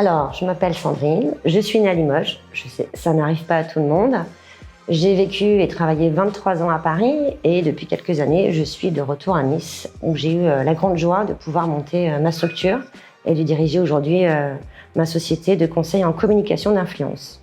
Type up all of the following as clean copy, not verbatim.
Alors, je m'appelle Sandrine, je suis née à Limoges. Je sais, ça n'arrive pas à tout le monde. J'ai vécu et travaillé 23 ans à Paris et depuis quelques années, je suis de retour à Nice où j'ai eu la grande joie de pouvoir monter ma structure et de diriger aujourd'hui ma société de conseil en communication d'influence.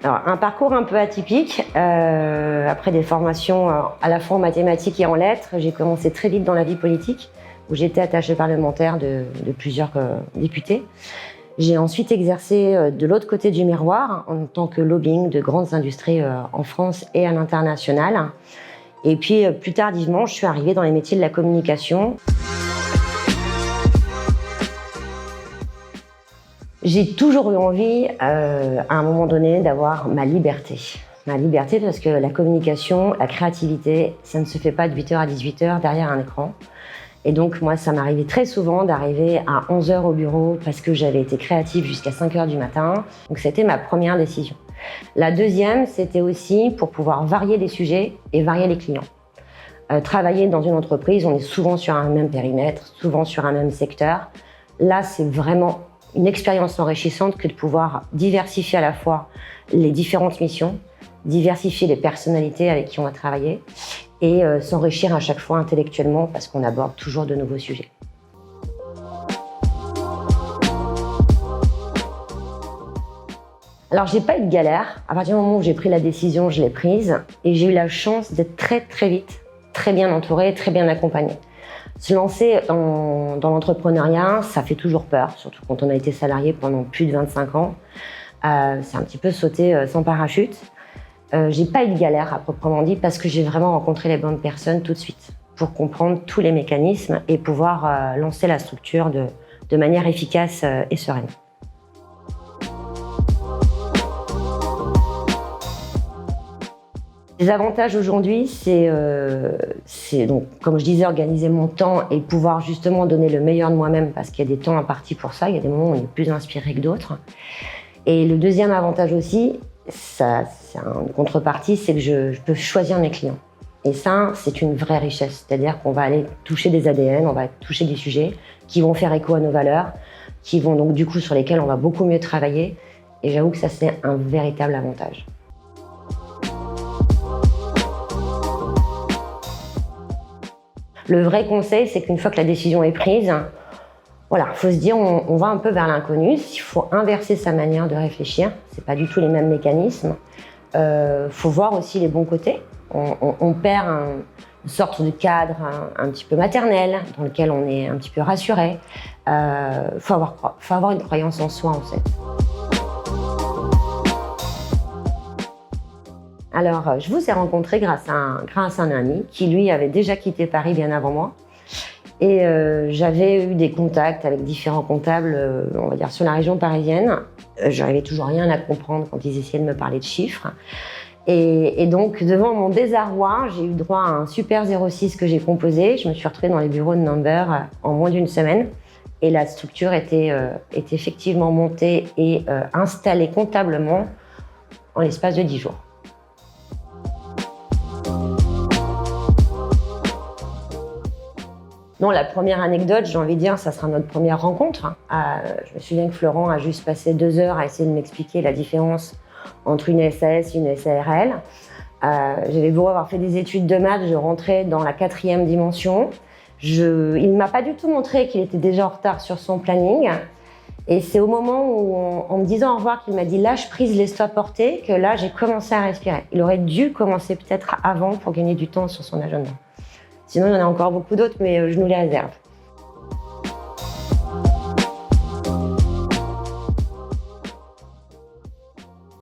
Alors, un parcours un peu atypique. Après des formations à la fois en mathématiques et en lettres, j'ai commencé très vite dans la vie politique, où j'étais attachée parlementaire de plusieurs députés. J'ai ensuite exercé de l'autre côté du miroir, en tant que lobbying de grandes industries en France et à l'international. Et puis, plus tardivement, je suis arrivée dans les métiers de la communication. J'ai toujours eu envie, à un moment donné, d'avoir ma liberté. Ma liberté parce que la communication, la créativité, ça ne se fait pas de 8h à 18h derrière un écran. Et donc, moi, ça m'arrivait très souvent d'arriver à 11h au bureau parce que j'avais été créative jusqu'à 5h du matin. Donc, c'était ma première décision. La deuxième, c'était aussi pour pouvoir varier les sujets et varier les clients. Travailler dans une entreprise, on est souvent sur un même périmètre, souvent sur un même secteur. Là, c'est vraiment une expérience enrichissante que de pouvoir diversifier à la fois les différentes missions, diversifier les personnalités avec qui on va travailler et s'enrichir à chaque fois intellectuellement parce qu'on aborde toujours de nouveaux sujets. Alors, j'ai pas eu de galère. À partir du moment où j'ai pris la décision, je l'ai prise et j'ai eu la chance d'être très vite, très bien entourée, très bien accompagnée. Se lancer dans l'entrepreneuriat, ça fait toujours peur, surtout quand on a été salarié pendant plus de 25 ans. C'est un petit peu sauter sans parachute. J'ai pas eu de galère à proprement dit parce que j'ai vraiment rencontré les bonnes personnes tout de suite pour comprendre tous les mécanismes et pouvoir lancer la structure de manière efficace et sereine. Les avantages aujourd'hui, c'est donc, comme je disais, organiser mon temps et pouvoir justement donner le meilleur de moi-même parce qu'il y a des temps impartis pour ça, il y a des moments où on est plus inspiré que d'autres. Et le deuxième avantage aussi, ça, c'est une contrepartie, c'est que je peux choisir mes clients. Et ça, c'est une vraie richesse, c'est-à-dire qu'on va aller toucher des ADN, on va toucher des sujets qui vont faire écho à nos valeurs, qui vont donc du coup sur lesquels on va beaucoup mieux travailler. Et j'avoue que ça, c'est un véritable avantage. Le vrai conseil, c'est qu'une fois que la décision est prise, voilà, faut se dire, on va un peu vers l'inconnu. Il faut inverser sa manière de réfléchir. C'est pas du tout les mêmes mécanismes. Faut voir aussi les bons côtés. On perd une sorte de cadre un petit peu maternel dans lequel on est un petit peu rassuré. Faut avoir une croyance en soi, en fait. Alors, je vous ai rencontré grâce à un ami qui, lui, avait déjà quitté Paris bien avant moi. Et j'avais eu des contacts avec différents comptables, on va dire, sur la région parisienne. J'arrivais toujours rien à comprendre quand ils essayaient de me parler de chiffres. Et donc, devant mon désarroi, j'ai eu droit à un super 06 que j'ai composé. Je me suis retrouvée dans les bureaux de Number en moins d'une semaine. Et la structure était effectivement montée et installée comptablement en l'espace de 10 jours. Non, la première anecdote, j'ai envie de dire, ça sera notre première rencontre. Je me souviens que Florent a juste passé 2 heures à essayer de m'expliquer la différence entre une SAS et une SARL. J'avais beau avoir fait des études de maths, je rentrais dans la 4e dimension. Il ne m'a pas du tout montré qu'il était déjà en retard sur son planning. Et c'est au moment où, en me disant au revoir, qu'il m'a dit « lâche prise, laisse-toi porter », que là, j'ai commencé à respirer. Il aurait dû commencer peut-être avant pour gagner du temps sur son agenda. Sinon, il y en a encore beaucoup d'autres, mais je nous les réserve.